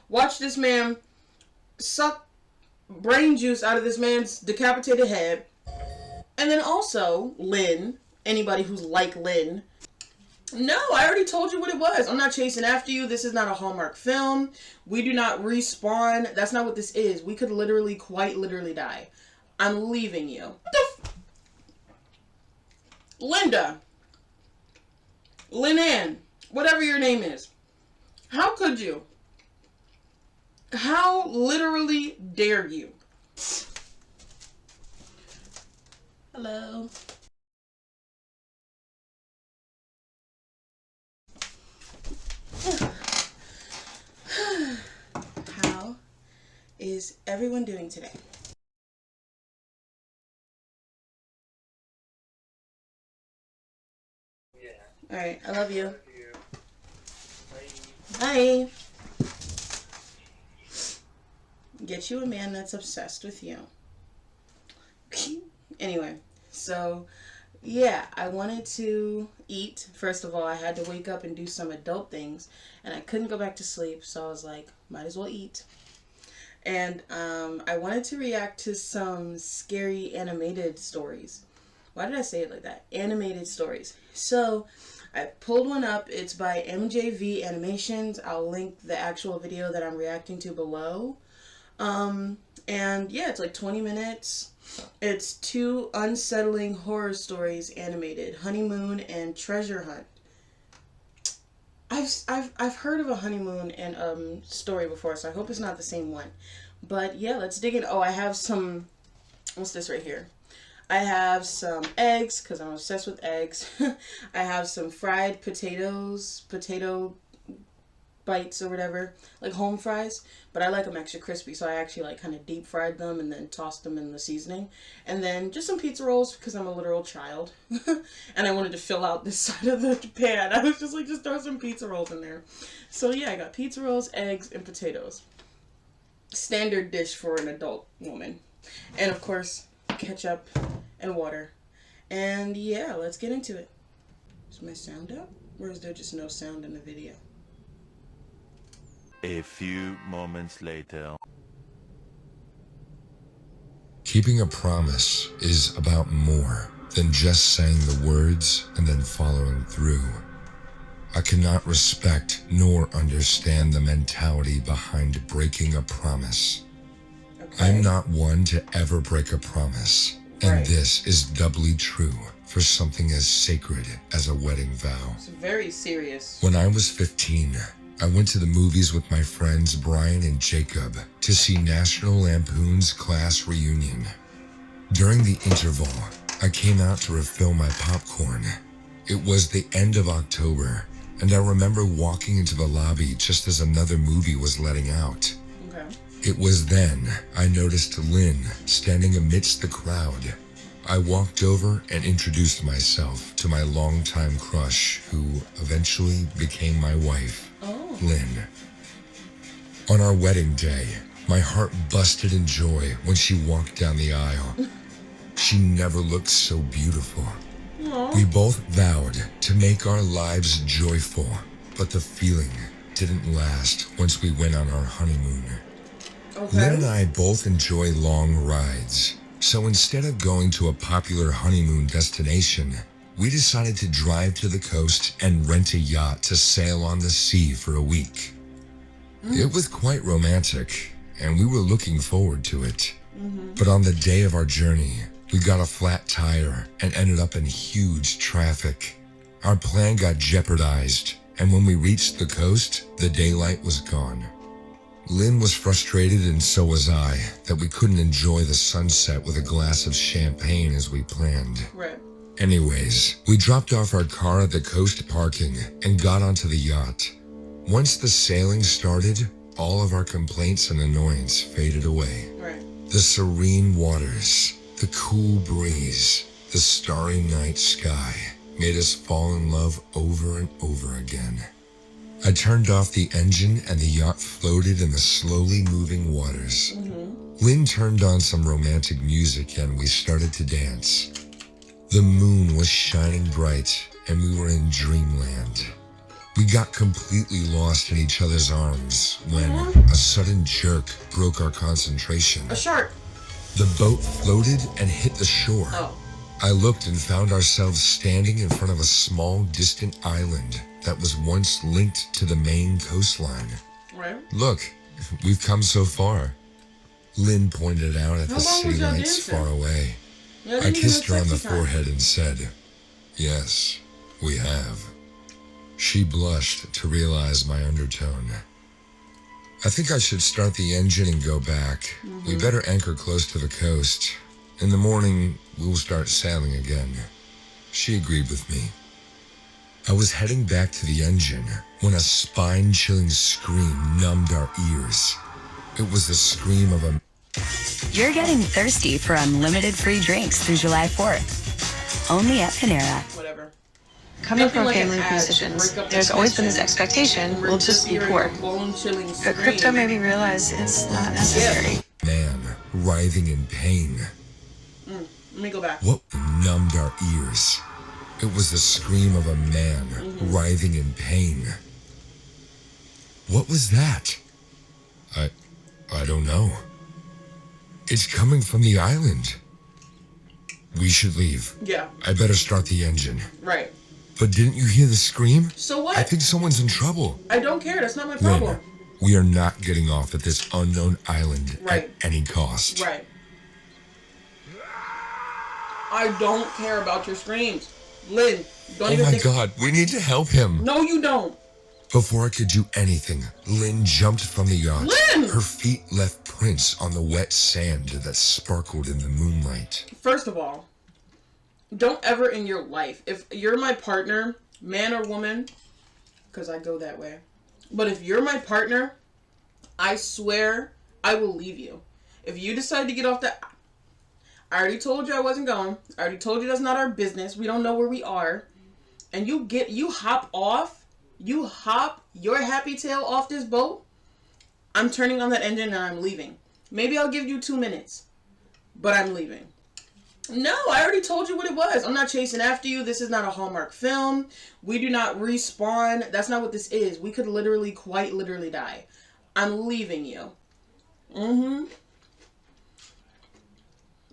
Watch this man suck brain juice out of this man's decapitated head. And then also, Lynn, anybody who's like Lynn, no, I already told you what it was. I'm not chasing after you. This is not a Hallmark film. We do not respawn. That's not what this is. We could literally, quite literally die. I'm leaving you. What the Linda. Lynn, whatever your name is. How could you? How literally dare you? Hello. How is everyone doing today? Yeah. Alright, I love you. Love you. Bye. Get you a man that's obsessed with you. Anyway, so yeah, I wanted to eat. First of all, I had to wake up and do some adult things, and I couldn't go back to sleep, so I was like, might as well eat. And I wanted to react to some scary animated stories. Why did I say it like that? Animated stories. So I pulled one up. It's by MJV Animations. I'll link the actual video that I'm reacting to below. And yeah, it's like 20 minutes. It's 2 unsettling horror stories animated, Honeymoon and Treasure Hunt. I've heard of a honeymoon and story before, so I hope it's not the same one. But yeah, let's dig in. Oh, I have some, what's this right here? I have some eggs, because I'm obsessed with eggs. I have some fried potatoes, potato bites or whatever, like home fries, but I like them extra crispy, so I actually like kind of deep fried them and then tossed them in the seasoning. And then just some pizza rolls, because I'm a literal child and I wanted to fill out this side of the pan. I was just like, just throw some pizza rolls in there. So yeah, I got pizza rolls, eggs, and potatoes. Standard dish for an adult woman. And of course, ketchup and water. And yeah, let's get into it. Is my sound up? Or is there just no sound in the video? A few moments later. Keeping a promise is about more than just saying the words and then following through. I cannot respect nor understand the mentality behind breaking a promise. Okay. I'm not one to ever break a promise, and Right. this is doubly true for something as sacred as a wedding vow. It's very serious. When I was 15, I went to the movies with my friends Brian and Jacob to see National Lampoon's Class Reunion. During the interval, I came out to refill my popcorn. It was the end of October, and I remember walking into the lobby just as another movie was letting out. Okay. It was then I noticed Lynn standing amidst the crowd. I walked over and introduced myself to my longtime crush, who eventually became my wife. Oh. Lynn. On our wedding day, my heart busted in joy when she walked down the aisle. She never looked so beautiful. Aww. We both vowed to make our lives joyful, but the feeling didn't last once we went on our honeymoon. Okay. Lynn and I both enjoy long rides, so instead of going to a popular honeymoon destination, we decided to drive to the coast and rent a yacht to sail on the sea for a week. It was quite romantic, and we were looking forward to it. But on the day of our journey, we got a flat tire and ended up in huge traffic. Our plan got jeopardized, and when we reached the coast, the daylight was gone. Lynn was frustrated, and so was I, that we couldn't enjoy the sunset with a glass of champagne as we planned. Right. Anyways, we dropped off our car at the coast parking and got onto the yacht. Once the sailing started, all of our complaints and annoyance faded away. Right. The serene waters, the cool breeze, the starry night sky made us fall in love over and over again. I turned off the engine and the yacht floated in the slowly moving waters. Lynn turned on some romantic music and we started to dance. The moon was shining bright and we were in dreamland. We got completely lost in each other's arms when a sudden jerk broke our concentration. A shark. The boat floated and hit the shore. Oh. I looked and found ourselves standing in front of a small, distant island that was once linked to the main coastline. Right. Look, we've come so far. Lynn pointed out at the city lights far away. Yeah, I kissed her on the forehead and said, "Yes, we have." She blushed to realize my undertone. I think I should start the engine and go back. We better anchor close to the coast. In the morning, we'll start sailing again. She agreed with me. I was heading back to the engine when a spine-chilling scream numbed our ears. It was the scream of a... You're getting thirsty for unlimited free drinks through July 4th. Only at Panera. Whatever. Coming from family of musicians, there's always been this expectation we'll just be poor. But crypto made me realize it's not necessary. Man writhing in pain. Let me go back. What numbed our ears? It was the scream of a man writhing in pain. What was that? I don't know. It's coming from the island. We should leave. Yeah. I better start the engine. Right. But didn't you hear the scream? So what? I think someone's in trouble. I don't care. That's not my problem. Lynn, we are not getting off at this unknown island Right. at any cost. Right. I don't care about your screams. Lynn, don't Oh even my think... God, we need to help him. No, you don't. Before I could do anything, Lynn jumped from the yacht. Lynn! Her feet left prints on the wet sand that sparkled in the moonlight. First of all, don't ever in your life, if you're my partner, man or woman, because I go that way, but if you're my partner, I swear I will leave you. If you decide to get off the... I already told you I wasn't going. I already told you that's not our business. We don't know where we are. And you hop off. You hop your happy tail off this boat. I'm turning on that engine and I'm leaving. Maybe I'll give you 2 minutes. But I'm leaving. No, I already told you what it was. I'm not chasing after you. This is not a Hallmark film. We do not respawn. That's not what this is. We could literally, quite literally die. I'm leaving you.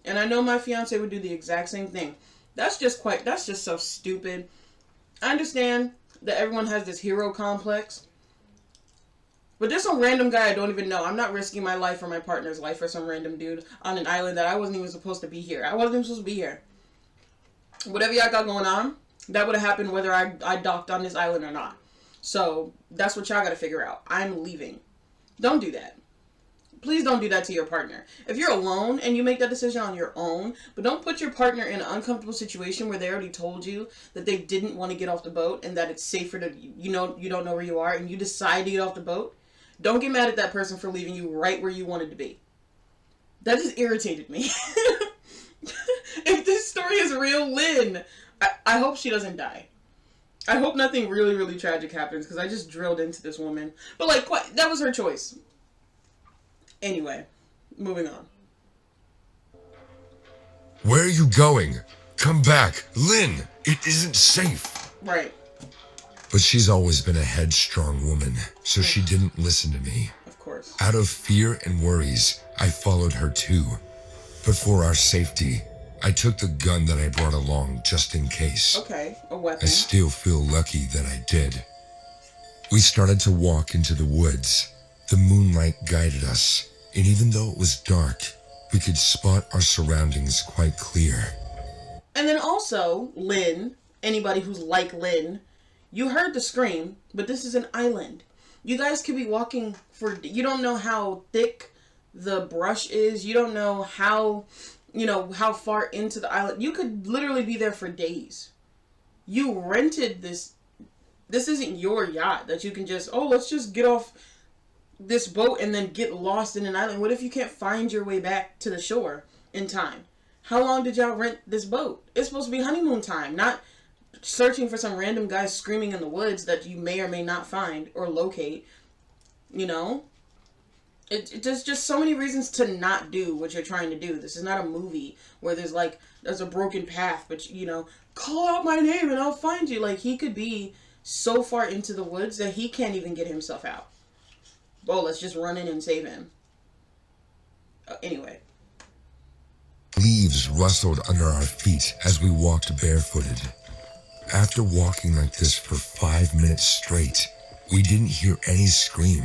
And I know my fiance would do the exact same thing. That's just so stupid. I understand that everyone has this hero complex. But there's some random guy I don't even know. I'm not risking my life or my partner's life for some random dude on an island that I wasn't even supposed to be here. I wasn't even supposed to be here. Whatever y'all got going on, that would have happened whether I docked on this island or not. So, that's what y'all got to figure out. I'm leaving. Don't do that. Please don't do that to your partner. If you're alone and you make that decision on your own, but don't put your partner in an uncomfortable situation where they already told you that they didn't want to get off the boat and that it's safer to, you don't know where you are and you decide to get off the boat. Don't get mad at that person for leaving you right where you wanted to be. That just irritated me. If this story is real, Lynn, I hope she doesn't die. I hope nothing really, really tragic happens because I just drilled into this woman. But that was her choice. Anyway, moving on. Where are you going? Come back. Lynn, it isn't safe. Right. But she's always been a headstrong woman, so she didn't listen to me. Of course. Out of fear and worries, I followed her too. But for our safety, I took the gun that I brought along just in case. Okay, a weapon. I still feel lucky that I did. We started to walk into the woods. The moonlight guided us, and even though it was dark, we could spot our surroundings quite clear. And then also, Lynn, anybody who's like Lynn, you heard the scream, but this is an island. You guys could be walking you don't know how thick the brush is. You don't know how far into the island. You could literally be there for days. You rented this. This isn't your yacht that you can just, let's just get off this boat and then get lost in an island. What if you can't find your way back to the shore in time? How long did y'all rent this boat? It's supposed to be honeymoon time, not searching for some random guy screaming in the woods that you may or may not find or locate. There's just so many reasons to not do what you're trying to do. This is not a movie where there's a broken path, but call out my name and I'll find you. He could be so far into the woods that he can't even get himself out. Oh, let's just run in and save him. Anyway. Leaves rustled under our feet as we walked barefooted. After walking like this for 5 minutes straight, we didn't hear any scream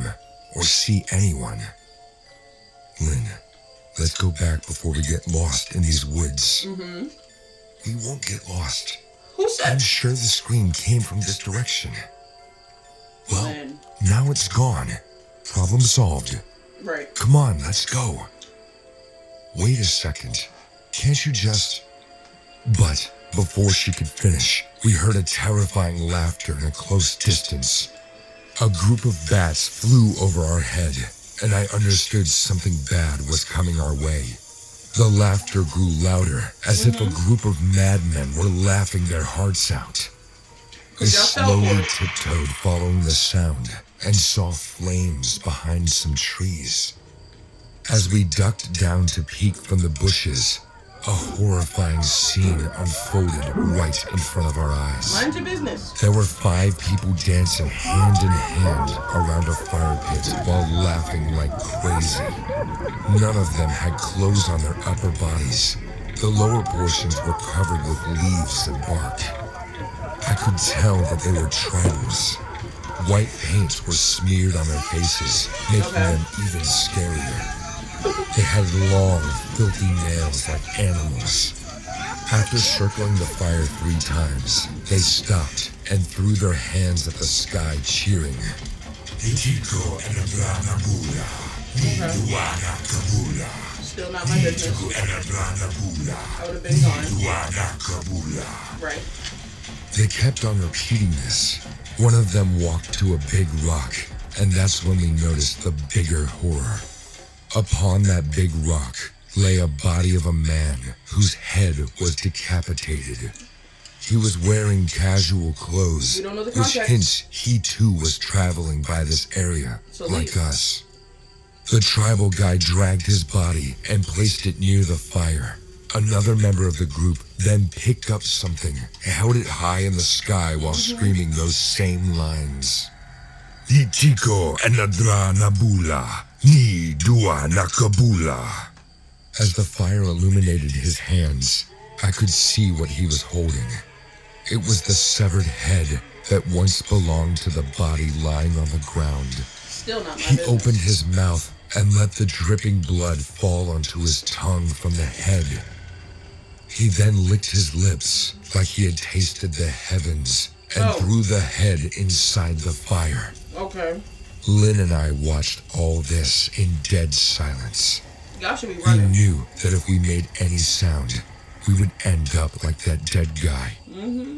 or see anyone. Lynn, let's go back before we get lost in these woods. Mm-hmm. We won't get lost. Who said? I'm sure the scream came from this direction. Well, Lynn. now it's gone. Problem solved. Right. Come on, let's go. Wait a second. Can't you just... But before she could finish, we heard a terrifying laughter in a close distance. A group of bats flew over our head, and I understood something bad was coming our way. The laughter grew louder, as if a group of madmen were laughing their hearts out. I slowly tiptoed following the sound and saw flames behind some trees. As we ducked down to peek from the bushes, a horrifying scene unfolded right in front of our eyes. Mind your business. There were 5 people dancing hand in hand around a fire pit while laughing like crazy. None of them had clothes on their upper bodies. The lower portions were covered with leaves and bark. I could tell that they were tribals. White paint was smeared on their faces, making them even scarier. They had long, filthy nails like animals. After circling the fire 3 times, they stopped and threw their hands at the sky, cheering. Still not my business. I would have been gone. Right. They kept on repeating this. One of them walked to a big rock, and that's when we noticed the bigger horror. Upon that big rock lay a body of a man whose head was decapitated. He was wearing casual clothes, We don't know the which context. hints he too was traveling by this area, So like leave. us. The tribal guy dragged his body and placed it near the fire. Another member of the group then picked up something and held it high in the sky while screaming those same lines. Ichiko enadra nabula, ni dua nakabula. As the fire illuminated his hands, I could see what he was holding. It was the severed head that once belonged to the body lying on the ground. Still not my He business. opened his mouth and let the dripping blood fall onto his tongue from the head. He then licked his lips like he had tasted the heavens and threw the head inside the fire. Okay. Lynn and I watched all this in dead silence. Y'all should be We running. knew that if we made any sound, we would end up like that dead guy.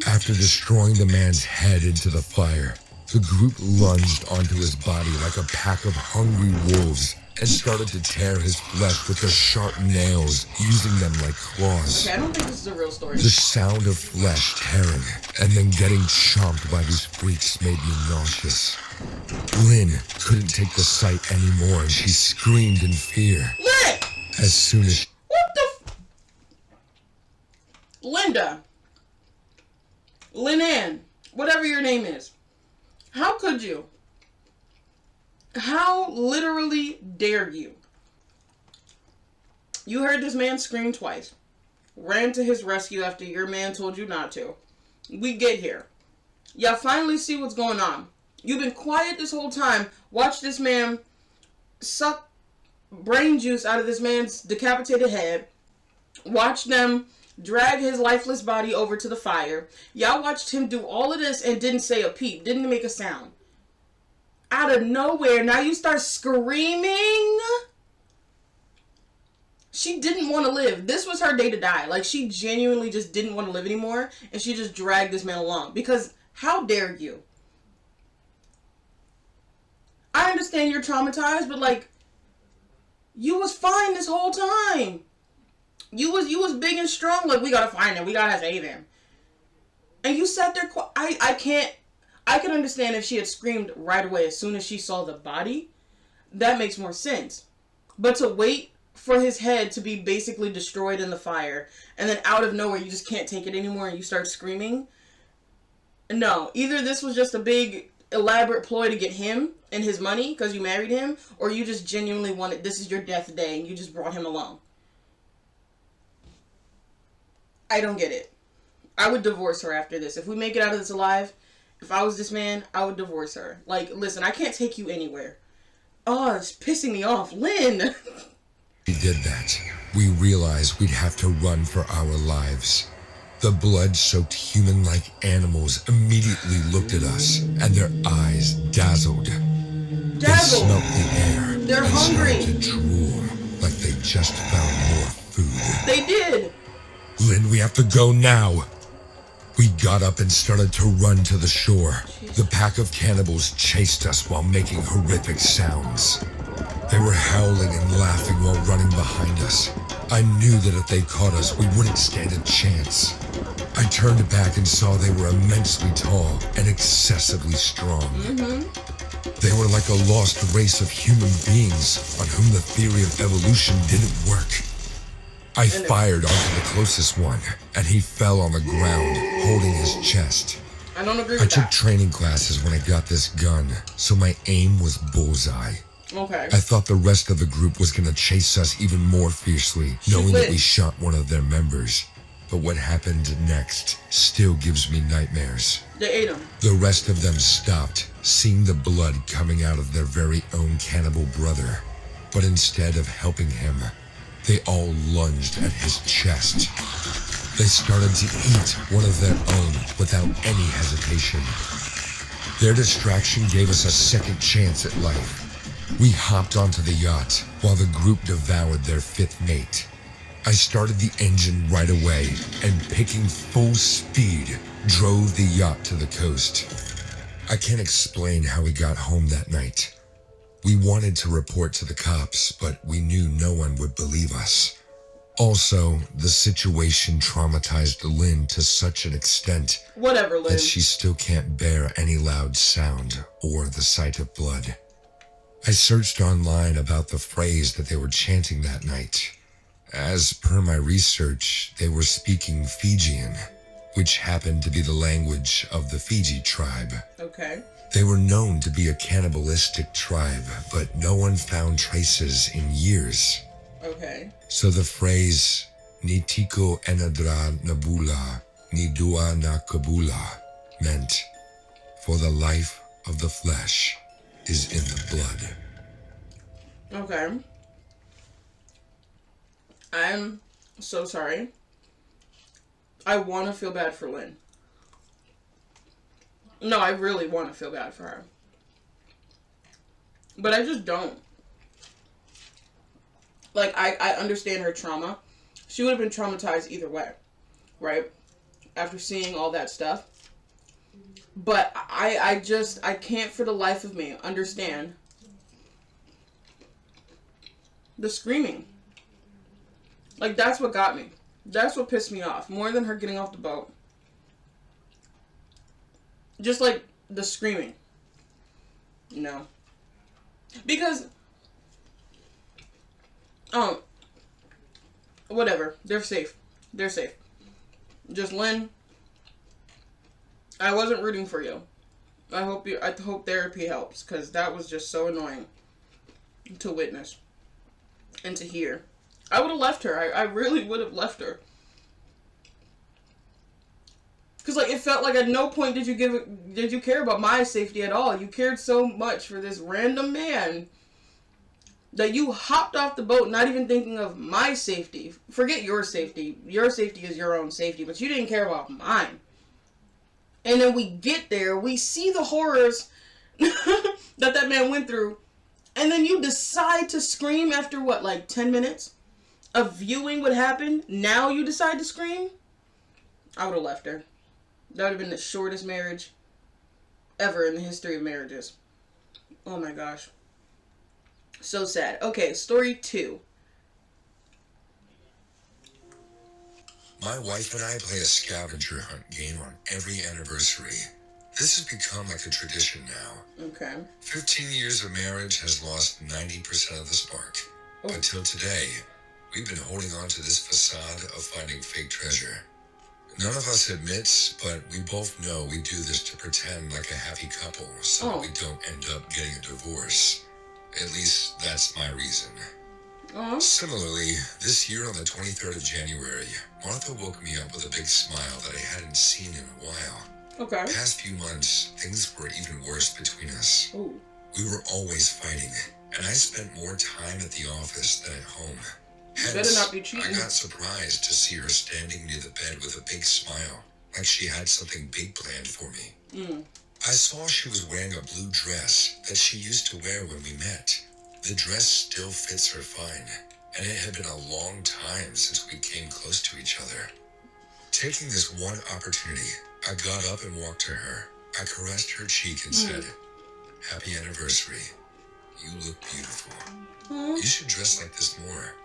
After destroying the man's head into the fire, the group lunged onto his body like a pack of hungry wolves and started to tear his flesh with their sharp nails, using them like claws. Okay, I don't think this is a real story. The sound of flesh tearing and then getting chomped by these freaks made me nauseous. Lynn couldn't take the sight anymore and she screamed in fear. Lynn! As soon as What the Linda. Lynn, whatever your name is. How could you? How literally dare you? You heard this man scream twice. Ran to his rescue after your man told you not to. We get here. Y'all finally see what's going on. You've been quiet this whole time. Watch this man suck brain juice out of this man's decapitated head. Watch them drag his lifeless body over to the fire. Y'all watched him do all of this and didn't say a peep. Didn't make a sound. Out of nowhere, now you start screaming. She didn't want to live. This was her day to die. Like, she genuinely just didn't want to live anymore. And she just dragged this man along. Because, how dare you? I understand you're traumatized, but like, you was fine this whole time. You was big and strong. Like, we gotta find him. We gotta save him. And you sat there. I can understand if she had screamed right away as soon as she saw the body. That makes more sense. But to wait for his head to be basically destroyed in the fire, and then out of nowhere you just can't take it anymore and you start screaming. No, either this was just a big elaborate ploy to get him and his money because you married him, or you just genuinely wanted, this is your death day and you just brought him along. I don't get it. I would divorce her after this. If we make it out of this alive, if I was this man, I would divorce her. Like, listen, I can't take you anywhere. Oh, it's pissing me off. Lynn! We did that. We realized we'd have to run for our lives. The blood-soaked human-like animals immediately looked at us, and their eyes dazzled. They smelt the air. They're and hungry. started to drool like they just found more food. They did. Lynn, we have to go now. We got up and started to run to the shore. The pack of cannibals chased us while making horrific sounds. They were howling and laughing while running behind us. I knew that if they caught us, we wouldn't stand a chance. I turned back and saw they were immensely tall and excessively strong. They were like a lost race of human beings on whom the theory of evolution didn't work. I fired onto the closest one, and he fell on the ground, holding his chest. I don't agree I with took that. training classes when I got this gun, so my aim was bullseye. Okay. I thought the rest of the group was going to chase us even more fiercely, knowing that we shot one of their members. But what happened next still gives me nightmares. They ate him. The rest of them stopped, seeing the blood coming out of their very own cannibal brother. But instead of helping him, they all lunged at his chest. They started to eat one of their own without any hesitation. Their distraction gave us a second chance at life. We hopped onto the yacht while the group devoured their fifth mate. I started the engine right away and, picking full speed, drove the yacht to the coast. I can't explain how we got home that night. We wanted to report to the cops, but we knew no one would believe us. Also, the situation traumatized Lynn to such an extent Whatever, Lynn. that she still can't bear any loud sound or the sight of blood. I searched online about the phrase that they were chanting that night. As per my research, they were speaking Fijian, which happened to be the language of the Fiji tribe. Okay. They were known to be a cannibalistic tribe, but no one found traces in years. Okay. So the phrase, Ni tiko enadra nabula, ni dua na kabula, meant, for the life of the flesh is in the blood. Okay. I'm so sorry. I want to feel bad for Lynn. No, I really want to feel bad for her. But I just don't. Like, I understand her trauma. She would have been traumatized either way, right? After seeing all that stuff. But I can't for the life of me understand the screaming. Like, that's what got me. That's what pissed me off. More than her getting off the boat. Just, like, the screaming. You know? Because, whatever. They're safe. They're safe. Just, Lynn, I wasn't rooting for you. I hope therapy helps, because that was just so annoying to witness and to hear. I would have left her. I really would have left her. Because, like, it felt like at no point did you care about my safety at all. You cared so much for this random man that you hopped off the boat not even thinking of my safety. Forget your safety. Your safety is your own safety, but you didn't care about mine. And then we get there, we see the horrors that man went through, and then you decide to scream after what, like 10 minutes of viewing what happened? Now you decide to scream? I would have left her. That would have been the shortest marriage ever in the history of marriages. Oh my gosh. So sad. Okay, story 2. My wife and I play a scavenger hunt game on every anniversary. This has become like a tradition now. Okay. 15 years of marriage has lost 90% of the spark. Until today, we've been holding on to this facade of finding fake treasure. None of us admits, but we both know we do this to pretend like a happy couple so we don't end up getting a divorce. At least, that's my reason. Similarly, this year on the 23rd of January, Martha woke me up with a big smile that I hadn't seen in a while. Okay. Past few months, things were even worse between us. Ooh. We were always fighting, and I spent more time at the office than at home. Hence, Better not be cheating. I got surprised to see her standing near the bed with a big smile, like she had something big planned for me. I saw she was wearing a blue dress that she used to wear when we met. The dress still fits her fine, and it had been a long time since we came close to each other. Taking this one opportunity, I got up and walked to her. I caressed her cheek and said, "Happy anniversary. You look beautiful. You should dress like this more."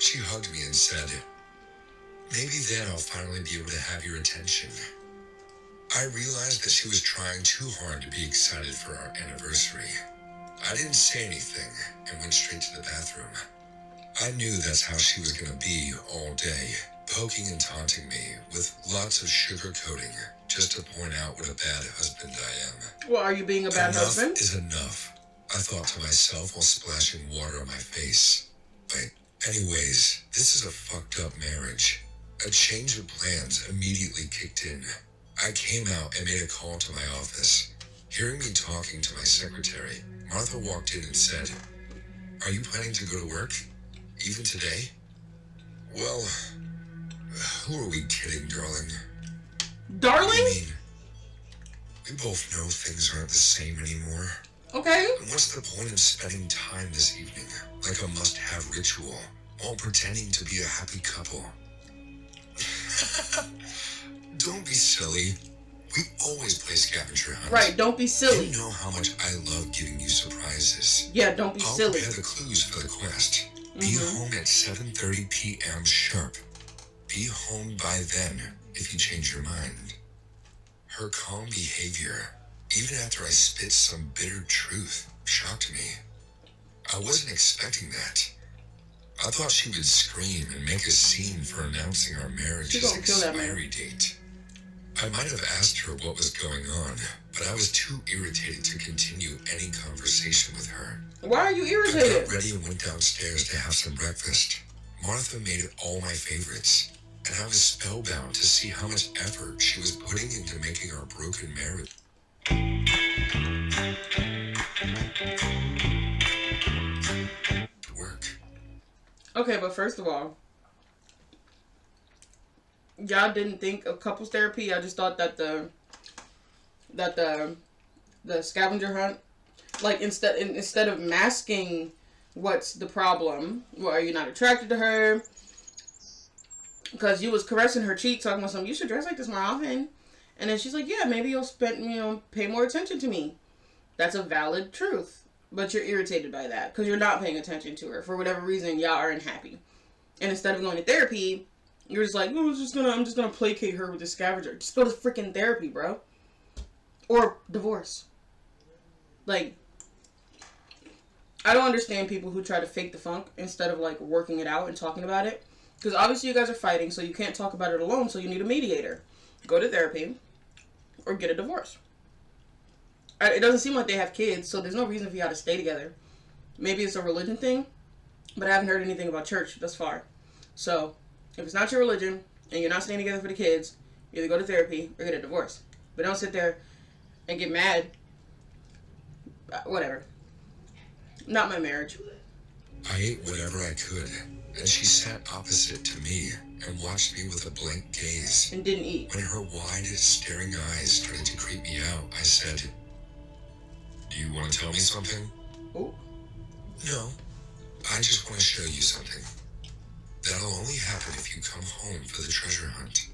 She hugged me and said, "Maybe then I'll finally be able to have your attention." I realized that she was trying too hard to be excited for our anniversary. I didn't say anything and went straight to the bathroom. I knew that's how she was going to be all day, poking and taunting me with lots of sugarcoating just to point out what a bad husband I am. Well, are you being a bad husband? Enough is enough, I thought to myself while splashing water on my face. But anyways, this is a fucked up marriage. A change of plans immediately kicked in. I came out and made a call to my office. Hearing me talking to my secretary, Martha walked in and said, "Are you planning to go to work? Even today?" Well, who are we kidding, darling? Darling? I mean, we both know things aren't the same anymore. Okay. And what's the point of spending time this evening like a must-have ritual while pretending to be a happy couple? Don't be silly. We always play scavenger hunt. Right, don't be silly. You know how much I love giving you surprises. Yeah, don't be I'll silly. prepare the clues for the quest. Be home at 7:30 p.m. sharp. Be home by then if you change your mind. Her calm behavior, even after I spit some bitter truth, shocked me. I wasn't expecting that. I thought she would scream and make a scene for announcing our marriage's expiry date. I might have asked her what was going on, but I was too irritated to continue any conversation with her. Why are you I irritated? got ready and went downstairs to have some breakfast. Martha made all my favorites, and I was spellbound to see how much effort she was putting into making our broken marriage work. Okay, but first of all, y'all didn't think of couples therapy. Y'all just thought that the scavenger hunt, like instead of masking what's the problem, well, are you not attracted to her? Because you was caressing her cheek, talking about something. You should dress like this more often. And then she's like, yeah, maybe you'll pay more attention to me. That's a valid truth. But you're irritated by that because you're not paying attention to her. For whatever reason, y'all are unhappy. And instead of going to therapy, you're just like, oh, I'm just gonna placate her with this scavenger. Just go to freaking therapy, bro. Or divorce. Like, I don't understand people who try to fake the funk instead of like working it out and talking about it. Because obviously you guys are fighting, so you can't talk about it alone, so you need a mediator. Go to therapy or get a divorce. It doesn't seem like they have kids, so there's no reason for y'all to stay together. Maybe it's a religion thing, but I haven't heard anything about church thus far. So, if it's not your religion and you're not staying together for the kids, either go to therapy or get a divorce. But don't sit there and get mad. Whatever. Not my marriage. I ate whatever I could, and she sat opposite to me and watched me with a blank gaze. And didn't eat. When her wide, staring eyes started to creep me out, I said, "Do you want to tell me something?" Oh. "No, I just want to show you something. That'll only happen if you come home for the treasure hunt.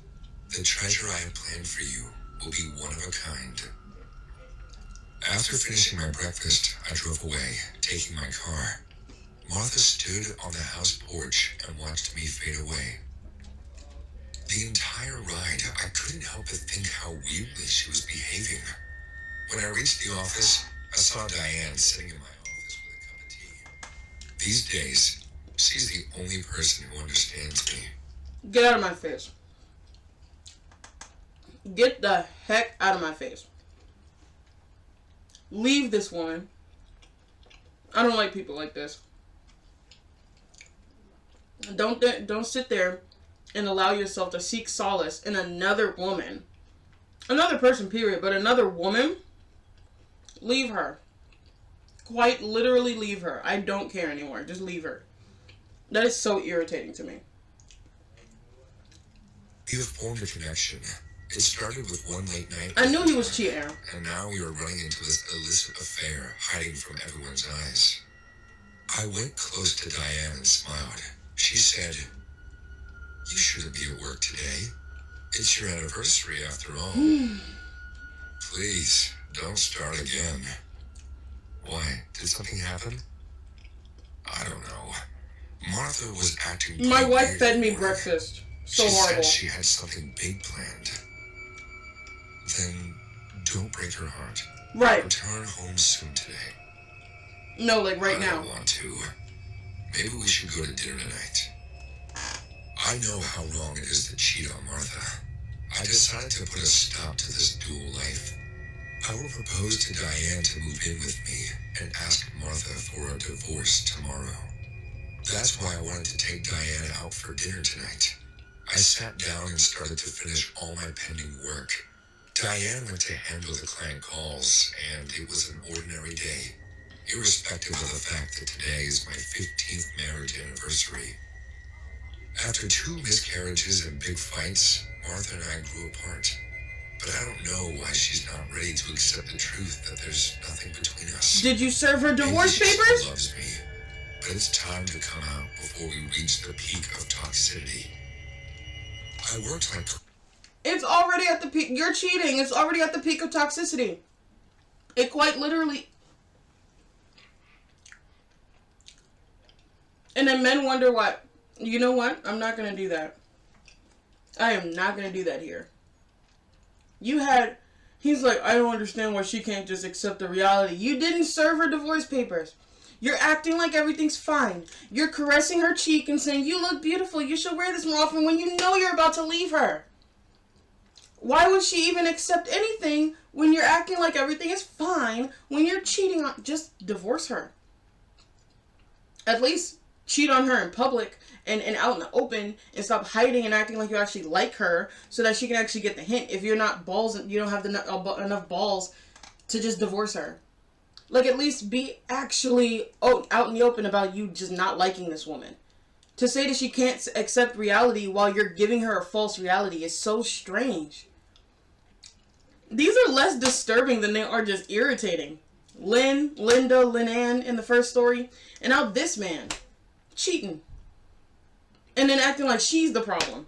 The treasure I have planned for you will be one of a kind." After finishing my breakfast, I drove away, taking my car. Martha stood on the house porch and watched me fade away. The entire ride, I couldn't help but think how weirdly she was behaving. When I reached the office, I saw Diane sitting in my office with a cup of tea. These days, she's the only person who understands me. Get out of my face. Get the heck out of my face. Leave this woman. I don't like people like this. Don't sit there and allow yourself to seek solace in another woman. Another person, period, but another woman. Leave her. Quite literally leave her. I don't care anymore. Just leave her. That is so irritating to me. We have formed a connection. It started with one late night. I knew he was cheating. And now we are running into this illicit affair, hiding from everyone's eyes. I went close to Diane and smiled. She said, "You shouldn't be at work today. It's your anniversary after all. Please, don't start again." Why? Did something happen? I don't know. Martha was acting... My wife fed me breakfast. So horrible. She said she had something big planned. Then, don't break her heart. Right. Return home soon today. No, like right now. I don't want to. Maybe we should go to dinner tonight. I know how wrong it is to cheat on Martha. I decided to put a stop to this dual life. I will propose to Diane to move in with me and ask Martha for a divorce tomorrow. That's why I wanted to take Diane out for dinner tonight. I sat down and started to finish all my pending work. Diane went to handle the client calls, and it was an ordinary day, irrespective of the fact that today is my 15th marriage anniversary. After 2 miscarriages and big fights, Martha and I grew apart. But I don't know why she's not ready to accept the truth that there's nothing between us. Did you serve her divorce Maybe she papers? still loves me, but it's time to come out before we reach the peak of toxicity. I worked like... It's already at the peak. You're cheating. It's already at the peak of toxicity. It quite literally... And then men wonder what. You know what? I'm not going to do that. I am not going to do that here. He's like, I don't understand why she can't just accept the reality. You didn't serve her divorce papers. You're acting like everything's fine. You're caressing her cheek and saying, you look beautiful. You should wear this more often when you know you're about to leave her. Why would she even accept anything when you're acting like everything is fine when you're cheating on... Just divorce her. At least cheat on her in public and out in the open and stop hiding and acting like you actually like her so that she can actually get the hint. If you're not balls, you don't have enough balls to just divorce her. Like, at least be actually out in the open about you just not liking this woman. To say that she can't accept reality while you're giving her a false reality is so strange. These are less disturbing than they are just irritating. Lynn-Ann in the first story, and now this man cheating. And then acting like she's the problem.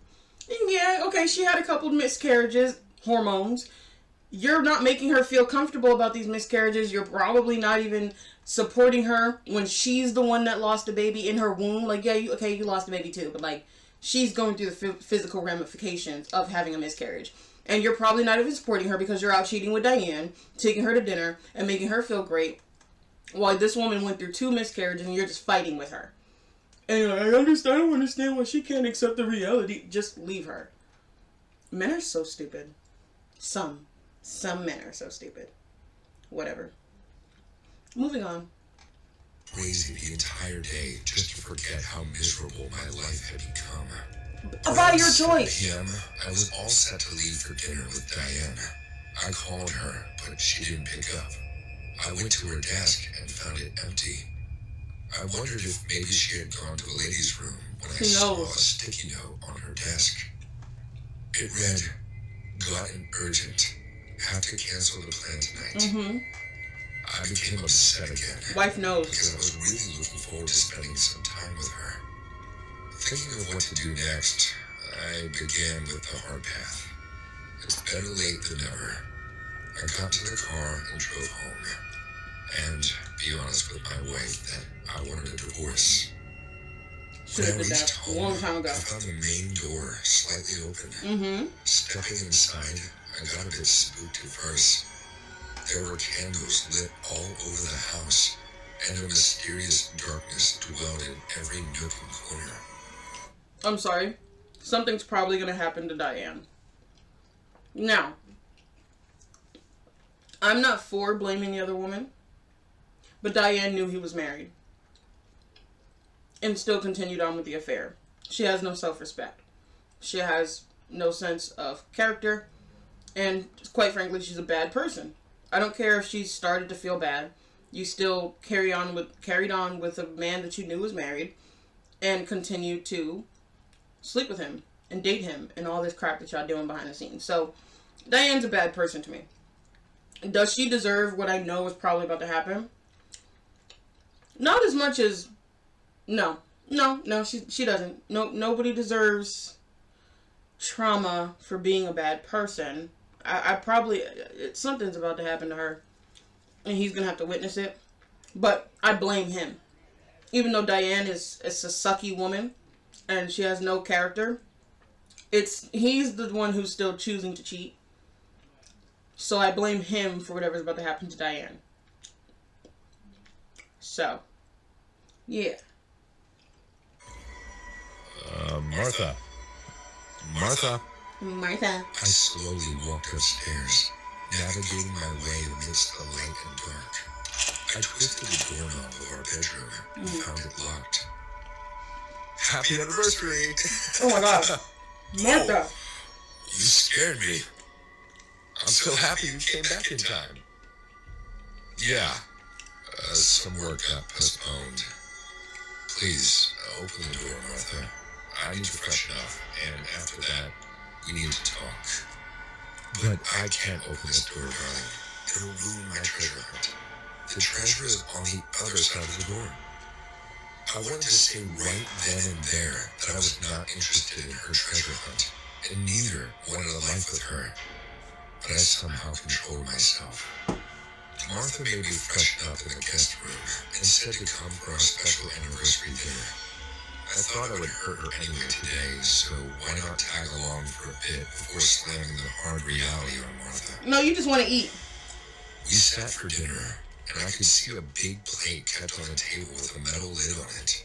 And yeah, okay, she had a couple miscarriages, hormones. You're not making her feel comfortable about these miscarriages. You're probably not even supporting her when she's the one that lost a baby in her womb. Like, yeah, you lost a baby too, but like, she's going through the physical ramifications of having a miscarriage. And you're probably not even supporting her because you're out cheating with Diane, taking her to dinner, and making her feel great. While this woman went through 2 miscarriages and you're just fighting with her. And you're like, I don't understand why she can't accept the reality. Just leave her. Men are so stupid. Some men are so stupid. Whatever. Moving on. Crazy the entire day just to forget how miserable my life had become. By your choice. 7 p.m., I was all set to leave for dinner with Diane. I called her, but she didn't pick up. I went to her desk and found it empty. I wondered if maybe she had gone to a ladies' room when I saw a sticky note on her desk. It read, "Gotten urgent. Have to cancel the plan tonight." I became upset again. Wife knows. Because I was really looking forward to spending some time with her. Thinking of what to do next, I began with the hard path. It's better late than never. I got to the car and drove home. And be honest with my wife that I wanted a divorce. Should have did that a long time ago. I found the main door slightly open. Stepping inside, I got a bit spooked at first. There were candles lit all over the house, and a mysterious darkness dwelled in every nook and corner. I'm sorry. Something's probably going to happen to Diane. Now, I'm not for blaming the other woman, but Diane knew he was married and still continued on with the affair. She has no self-respect. She has no sense of character, and quite frankly, she's a bad person. I don't care if she started to feel bad. You still carried on with a man that you knew was married and continued to sleep with him and date him and all this crap that y'all doing behind the scenes. So, Diane's a bad person to me. Does she deserve what I know is probably about to happen? Not as much as... No, she doesn't. Nobody deserves trauma for being a bad person. I probably... something's about to happen to her. And he's going to have to witness it. But I blame him. Even though Diane is a sucky woman and she has no character, he's the one who's still choosing to cheat. So I blame him for whatever's about to happen to Diane. So, yeah. Martha. Martha. Martha. I slowly walked upstairs, navigating my way amidst the light and dark. I twisted the doorknob of our bedroom and found it locked. Happy anniversary! Oh my god. Martha! Oh, you scared me. I'm so happy you came back in time. Yeah. Some work got postponed. Please, open the door, Martha. I need to freshen up, and after that, we need to talk. But I can't open this door, darling. It'll ruin my treasure hunt. The treasure is on the other side of the door. I wanted to say right then and there that I was not interested in her treasure hunt, and neither wanted a life with her. But I somehow controlled myself. Martha made me freshen up in the guest room and said to come for our special anniversary dinner. I thought I would hurt her anyway today, so why not tag along for a bit before slamming the hard reality on Martha? No, you just want to eat. We sat for dinner, and I could see a big plate kept on the table with a metal lid on it.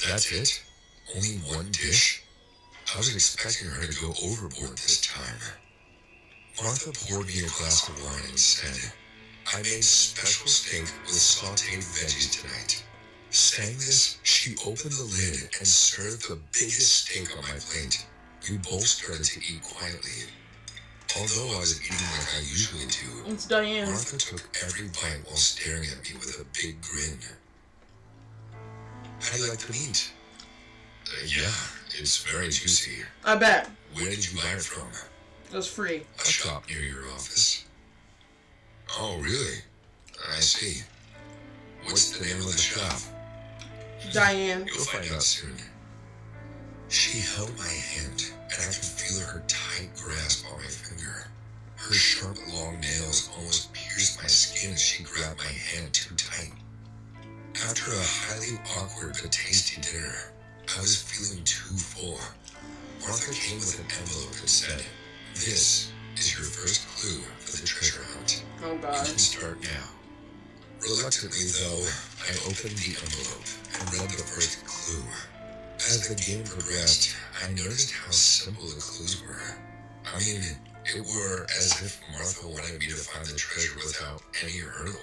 That's it? Only one dish? I was expecting her to go overboard this time. Martha poured me a glass of wine and said, I made special steak with sauteed veggies tonight. Saying this, she opened the lid and served the biggest steak on my plate. We both started to eat quietly. Although I was eating like I usually do, It's Diane. Martha took every bite while staring at me with a big grin. How do you like the meat? Yeah, it's very juicy. I bet. Where did you buy it from? It was free. A shop near your office. Oh, really? I see. What's the name of the shop? Diane. You'll find out soon. She held my hand, and I could feel her tight grasp on my finger. Her sharp, long nails almost pierced my skin as she grabbed my hand too tight. After a highly awkward but tasty dinner, I was feeling too full. Martha came with an envelope that said, This is your first clue for the treasure hunt. Oh You god. can start now. Reluctantly, though, I opened the envelope and read the first clue. As the game progressed, I noticed how simple the clues were. I mean, it were as if Martha wanted me to find the treasure without any hurdle.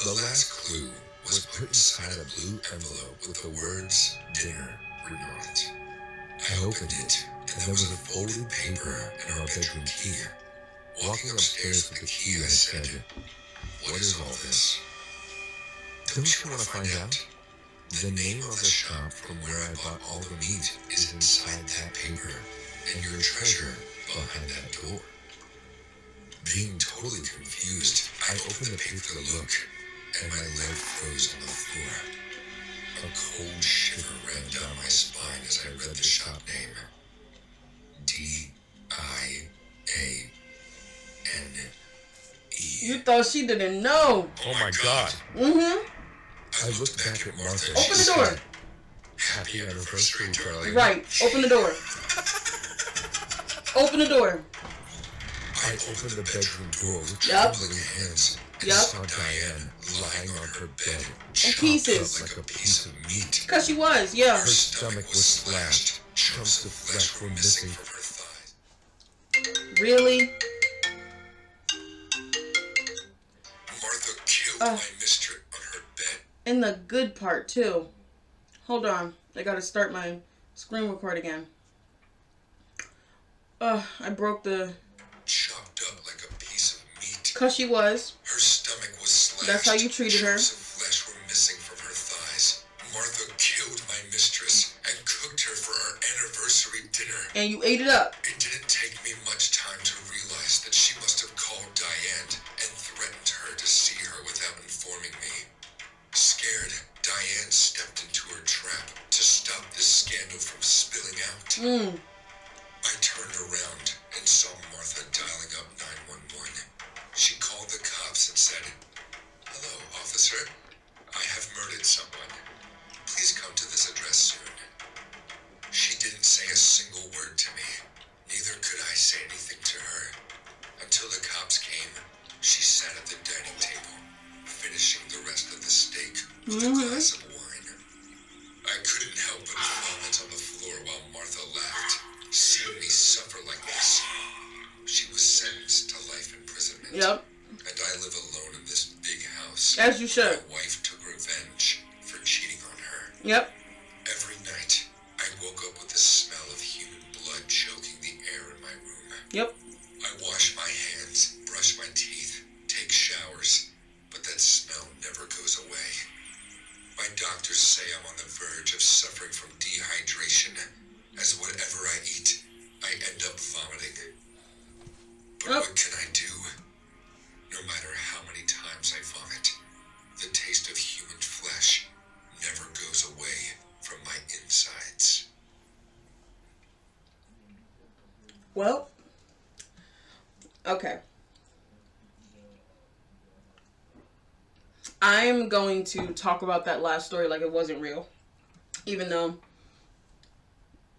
The last clue was put inside a blue envelope with the words dinner written on it. I opened it, and there was a folded paper and our bedroom key. Walking upstairs with the key, I said, What is all this? Don't you want to find out? The name of the shop from where I bought all the meat is inside that paper, and your treasure behind that door. Being totally confused, I opened the paper to look, and my leg froze on the floor. A cold shiver ran down my spine as I read the shop name. D-I-A-N-E. You thought she didn't know. Oh my god. Mm-hmm. I looked back at Martha. Open the door. Happy anniversary, darling. Right. Open the door. Open the door. I opened the bedroom door with Yup. trembling hands and Yup. saw Diane lying on her bed, In chopped pieces. up like a piece of meat. Because she was, yeah. Her stomach was slashed. Chunks of flesh were missing from her thighs. Really? Martha killed my mistress on her bed. And the good part, too. Hold on. I gotta start my screen record again. I broke the... Chopped up like a piece of meat. Cause she was. Her stomach was slashed. That's how you treated her. Chunks of flesh were missing from her thighs. Martha killed my mistress and cooked her for our anniversary dinner. And you ate it up. It didn't take me much time to realize that she must have called Diane and threatened her to see her without informing me. Scared, Diane stepped into her trap to stop this scandal from spilling out. I turned around and saw Martha dialing up 911. She called the cops and said, "Hello, officer. I have murdered someone. Please come to this address soon." She didn't say a single word to me. Neither could I say anything to her. Until the cops came, she sat at the dining table, finishing the rest of the steak with a glass of wine. I couldn't help but vomit on the floor while Martha laughed. Seeing me suffer like this. She was sentenced to life imprisonment. Yep. And I live alone in this big house. As you should. My wife took revenge for cheating on her. Yep. Every night, I woke up with the smell of human blood choking the air in my room. Yep. I wash my hands, brush my teeth, take showers, but that smell never goes away. My doctors say I'm on the verge of suffering from dehydration, as whatever I eat, I end up vomiting. But what can I do? No matter how many times I vomit, the taste of human flesh never goes away from my insides. Well, okay. I'm going to talk about that last story like it wasn't real, even though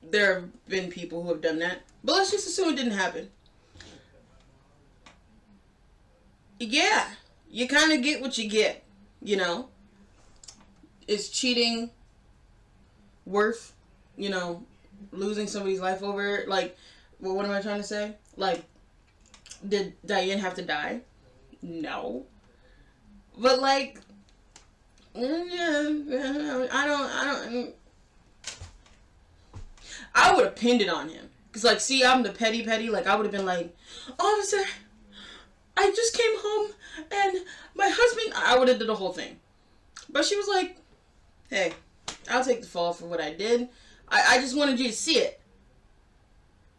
there have been people who have done that. But let's just assume it didn't happen. Yeah, you kind of get what you get, you know? Is cheating worth, losing somebody's life over it? Like, well, what am I trying to say? Like, did Diane have to die? No. But, like, I would have pinned it on him. Because, like, see, I'm the petty. Like, I would have been like, "Officer, I just came home and my husband..." I would have did the whole thing. But she was like, "Hey, I'll take the fall for what I did. I just wanted you to see it.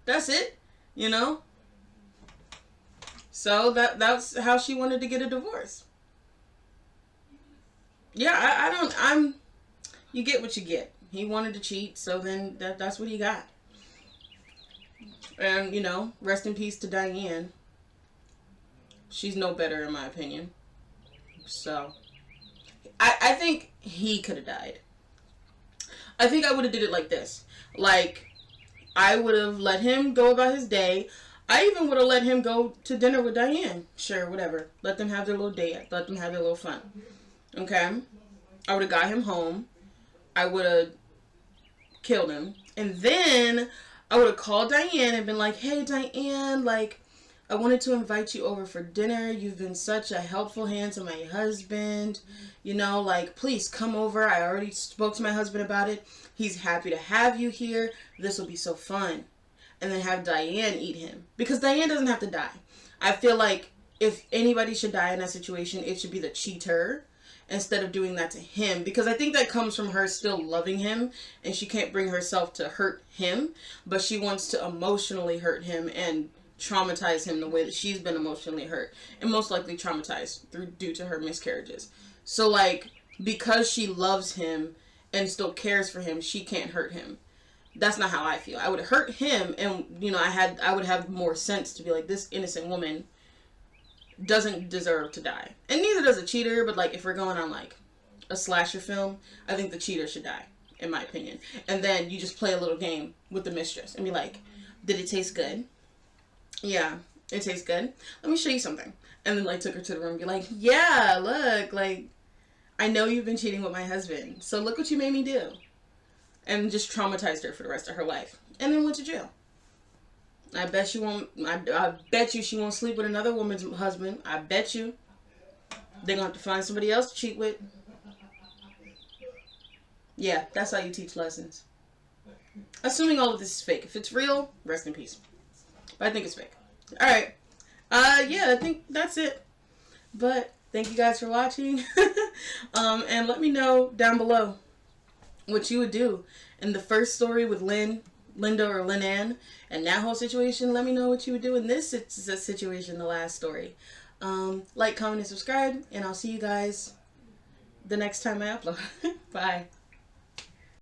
That's it, So that's how she wanted to get a divorce. Yeah, you get what you get. He wanted to cheat, so then that's what he got. And, rest in peace to Diane. She's no better in my opinion. So, I think he could have died. I think I would have did it like this. Like, I would have let him go about his day. I even would have let him go to dinner with Diane. Sure, whatever. Let them have their little date. Let them have their little fun. Okay? I would have got him home. I would have killed him. And then I would have called Diane and been like, "Hey, Diane, like, I wanted to invite you over for dinner. You've been such a helpful hand to my husband. Like, please come over. I already spoke to my husband about it. He's happy to have you here. This will be so fun." And then have Diane eat him. Because Diane doesn't have to die. I feel like if anybody should die in that situation, it should be the cheater instead of doing that to him. Because I think that comes from her still loving him and she can't bring herself to hurt him. But she wants to emotionally hurt him and traumatize him the way that she's been emotionally hurt. And most likely traumatized due to her miscarriages. So, like, because she loves him and still cares for him, she can't hurt him. That's not how I feel. I would hurt him and, I would have more sense to be like, this innocent woman doesn't deserve to die. And neither does a cheater, but, like, if we're going on, like, a slasher film, I think the cheater should die, in my opinion. And then you just play a little game with the mistress and be like, "Did it taste good?" "Yeah, it tastes good. Let me show you something." And then, like, took her to the room and be like, "Yeah, look, like, I know you've been cheating with my husband, so look what you made me do." And just traumatized her for the rest of her life. And then went to jail. I bet you won't. I bet you she won't sleep with another woman's husband. I bet you they're gonna have to find somebody else to cheat with. Yeah, that's how you teach lessons. Assuming all of this is fake. If it's real, rest in peace. But I think it's fake. All right. Yeah, I think that's it. But thank you guys for watching. And let me know down below what you would do in the first story with Linda or Lynn-Ann, and that whole situation. Let me know what you would do in this situation, the last story. Like, comment, and subscribe, and I'll see you guys the next time I upload. Bye.